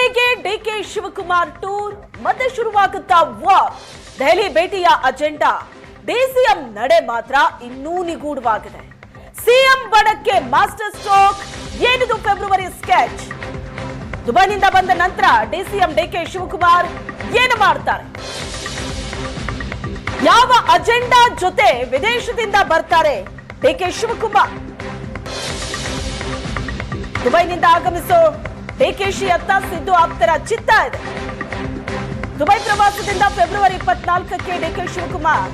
ಮುಂಬೈಗೆ DK Shivakumar tour ಮತ್ತೆ ಶುರುವಾಗುತ್ತಾ war. Delhi ಭೇಟಿಯ ಅಜೆಂಡಾ ಡಿಸಿಎಂ ನಡೆ ಮಾತ್ರ ಇನ್ನೂ ನಿಗೂಢವಾಗಿದೆ. ಸಿಎಂ ಬಣಕ್ಕೆ ಮಾಸ್ಟರ್ ಸ್ಟ್ರೋಕ್ ಏನಿದು ಫೆಬ್ರವರಿ ಸ್ಕೆಚ್. ದುಬೈನಿಂದ ಬಂದ ನಂತರ ಡಿಸಿಎಂ ಡಿಕೆ ಶಿವಕುಮಾರ್ ಏನು ಮಾಡ್ತಾರೆ, ಯಾವ ಅಜೆಂಡಾ ಜೊತೆ ವಿದೇಶದಿಂದ ಬರ್ತಾರೆ ಡಿಕೆ ಶಿವಕುಮಾರ್. ದುಬೈನಿಂದ ಆಗಮಿಸೋ ಡಿಕೆಶಿ ಅತ್ತ ಸಿದ್ದು ಆಪ್ತರ ಚಿತ್ತ ಇದೆ. ದುಬೈ ಪ್ರವಾಸದಿಂದ ಫೆಬ್ರವರಿ 24ಕ್ಕೆ ಡಿಕೆ ಶಿವಕುಮಾರ್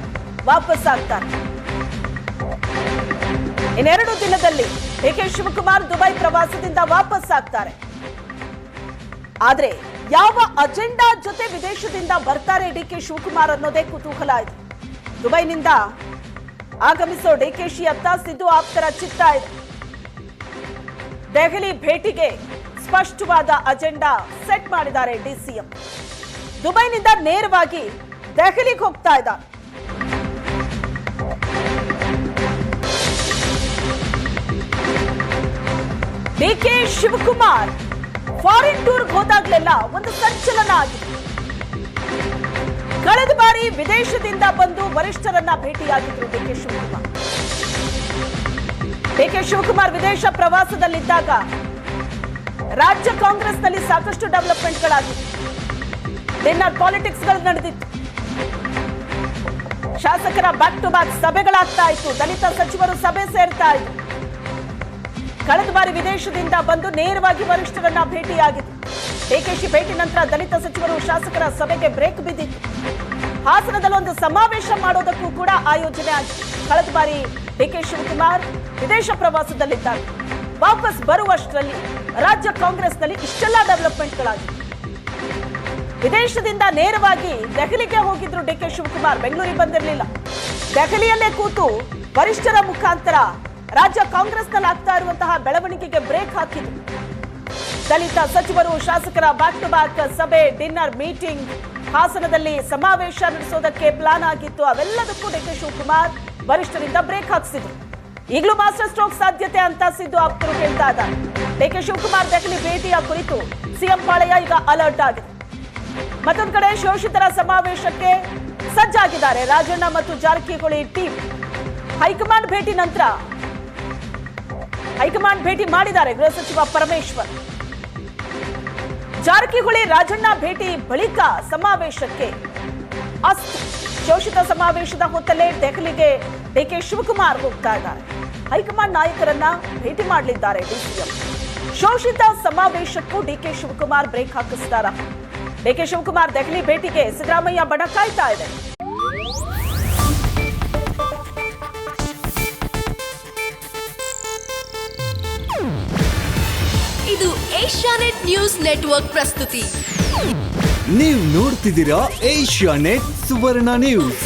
ವಾಪಸ್ ಆಗ್ತಾರೆ. ಇನ್ನೆರಡು ದಿನದಲ್ಲಿ ಡಿಕೆ ಶಿವಕುಮಾರ್ ದುಬೈ ಪ್ರವಾಸದಿಂದ ವಾಪಸ್ ಆಗ್ತಾರೆ. ಆದ್ರೆ ಯಾವ ಅಜೆಂಡಾ ಜೊತೆ ವಿದೇಶದಿಂದ ಬರ್ತಾರೆ ಡಿಕೆ ಶಿವಕುಮಾರ್ ಅನ್ನೋದೇ ಕುತೂಹಲ ಇದೆ. ದುಬೈನಿಂದ ಆಗಮಿಸೋ ಡಿಕೆಶಿ ಅತ್ತ ಸಿದ್ದು ಆಪ್ತರ ಚಿತ್ತ ಇದೆ. ದೆಹಲಿ ಭೇಟಿಗೆ ಸ್ಪಷ್ಟವಾದ ಅಜೆಂಡಾ ಸೆಟ್ ಮಾಡಿದ್ದಾರೆ ಡಿಸಿಎಂ. ದುಬೈನಿಂದ ನೇರವಾಗಿ ದೆಹಲಿಗೆ ಹೋಗ್ತಾ ಇದ್ದಾರೆ. ಡಿಕೆ ಶಿವಕುಮಾರ್ ಫಾರಿನ್ ಟೂರ್ಗೆ ಹೋದಾಗ್ಲೆಲ್ಲ ಒಂದು ಸಂಚಲನ ಆಗಿದೆ. ಕಳೆದ ಬಾರಿ ವಿದೇಶದಿಂದ ಬಂದು ವರಿಷ್ಠರನ್ನ ಭೇಟಿಯಾಗಿದ್ರು ಡಿಕೆ ಶಿವಕುಮಾರ್. ಡಿಕೆ ಶಿವಕುಮಾರ್ ವಿದೇಶ ಪ್ರವಾಸದಲ್ಲಿದ್ದಾಗ ರಾಜ್ಯ ಕಾಂಗ್ರೆಸ್ನಲ್ಲಿ ಸಾಕಷ್ಟು ಡೆವಲಪ್ಮೆಂಟ್ಗಳಾಗಿತ್ತು. ಡಿನ್ನರ್ ಪಾಲಿಟಿಕ್ಸ್ಗಳು ನಡೆದಿತ್ತು. ಶಾಸಕರ ಬ್ಯಾಕ್ ಟು ಬ್ಯಾಕ್ ಸಭೆಗಳಾಗ್ತಾ ಇತ್ತು. ದಲಿತ ಸಚಿವರು ಸಭೆ ಸೇರ್ತಾ ಇದ್ರು. ಕಳೆದ ಬಾರಿ ವಿದೇಶದಿಂದ ಬಂದು ನೇರವಾಗಿ ವರಿಷ್ಠರನ್ನ ಭೇಟಿಯಾಗಿತ್ತು. ಡಿಕೆಶಿ ಭೇಟಿ ನಂತರ ದಲಿತ ಸಚಿವರು ಶಾಸಕರ ಸಭೆಗೆ ಬ್ರೇಕ್ ಬಿದ್ದಿತ್ತು. ಹಾಸನದಲ್ಲಿ ಒಂದು ಸಮಾವೇಶ ಮಾಡೋದಕ್ಕೂ ಕೂಡ ಆಯೋಜನೆ ಆಗಿದೆ. ಕಳೆದ ಬಾರಿ ಡಿಕೆ ಶಿವಕುಮಾರ್ ವಿದೇಶ ಪ್ರವಾಸದಲ್ಲಿದ್ದಾಗ ವಾಪಸ್ ಬರುವಷ್ಟರಲ್ಲಿ ರಾಜ್ಯ ಕಾಂಗ್ರೆಸ್ನಲ್ಲಿ ಇಷ್ಟೆಲ್ಲ ಡೆವಲಪ್ಮೆಂಟ್ಗಳಾಗಿವೆ. ವಿದೇಶದಿಂದ ನೇರವಾಗಿ ದೆಹಲಿಗೆ ಹೋಗಿದ್ರು ಡಿಕೆ ಶಿವಕುಮಾರ್, ಬೆಂಗಳೂರಿಗೆ ಬಂದಿರಲಿಲ್ಲ. ದೆಹಲಿಯಲ್ಲೇ ಕೂತು ವರಿಷ್ಠರ ಮುಖಾಂತರ ರಾಜ್ಯ ಕಾಂಗ್ರೆಸ್ನಲ್ಲಿ ಆಗ್ತಾ ಇರುವಂತಹ ಬೆಳವಣಿಗೆಗೆ ಬ್ರೇಕ್ ಹಾಕಿದ್ರು. ದಲಿತ ಸಚಿವರು ಶಾಸಕರ ಬ್ಯಾಕ್ ಟು ಬ್ಯಾಕ್ ಸಭೆ, ಡಿನ್ನರ್, ಮೀಟಿಂಗ್, ಹಾಸನದಲ್ಲಿ ಸಮಾವೇಶ ನಡೆಸೋದಕ್ಕೆ ಪ್ಲಾನ್ ಆಗಿತ್ತು. ಅವೆಲ್ಲದಕ್ಕೂ ಡಿಕೆ ಶಿವಕುಮಾರ್ ವರಿಷ್ಠರಿಂದ ಬ್ರೇಕ್ ಹಾಕಿಸಿದ್ರು. ಈಗಲೂ ಮಾಸ್ಟರ್ ಸ್ಟ್ರೋಕ್ ಸಾಧ್ಯತೆ ಅಂತ ಸಿದ್ದು ಆಪ್ತರು ಹೇಳ್ತಾ ಇದ್ದಾರೆ. ಡಿಕೆ ಶಿವಕುಮಾರ್ ದೆಹಲಿ ಭೇಟಿಯ ಕುರಿತು ಸಿಎಂ ಪಾಳಯ ಈಗ ಅಲರ್ಟ್ ಆಗಿದೆ. ಮತ್ತೊಂದು ಕಡೆ ಶೋಷಿತರ ಸಮಾವೇಶಕ್ಕೆ ಸಜ್ಜಾಗಿದ್ದಾರೆ ರಾಜಣ್ಣ ಮತ್ತು ಜಾರಕಿಹೊಳಿ ಟೀಮ್. ಹೈಕಮಾಂಡ್ ಭೇಟಿ ನಂತರ ಹೈಕಮಾಂಡ್ ಭೇಟಿ ಮಾಡಿದ್ದಾರೆ ಗೃಹ ಸಚಿವ ಪರಮೇಶ್ವರ್. ಜಾರಕಿಹೊಳಿ ರಾಜಣ್ಣ ಭೇಟಿ ಬಳಿಕ ಸಮಾವೇಶಕ್ಕೆ ಅಸ್ತು. ಶೋಷಿತ ಸಮಾವೇಶದ ಹೊತ್ತಲ್ಲೇ ದೆಹಲಿಗೆ ಡಿಕೆ ಶಿವಕುಮಾರ್ ಹೋಗ್ತಾ ಇದ್ದಾರೆ. ಹೈಕಮಾಂಡ್ ನಾಯಕರನ್ನ ಭೇಟಿ ಮಾಡಲಿದ್ದಾರೆ ಡಿಸಿಎಂ. ಶೋಷಿತ ಸಮಾವೇಶಕ್ಕೂ ಡಿಕೆ ಶಿವಕುಮಾರ್ ಬ್ರೇಕ್ ಹಾಕಿಸ್ತಾರ. ಡಿಕೆ ಶಿವಕುಮಾರ್ ದೆಹಲಿ ಭೇಟಿಗೆ ಸಿದ್ದರಾಮಯ್ಯ ಬಣ ಕಾಯ್ತಾ ಇದೆ. ಇದು ಏಷ್ಯಾನೆಟ್ ನ್ಯೂಸ್ ನೆಟ್ವರ್ಕ್ ಪ್ರಸ್ತುತಿ. ನೀವು ನೋಡ್ತಿದ್ದೀರಾ ಏಷ್ಯಾನೆಟ್ ಸುವರ್ಣ ನ್ಯೂಸ್.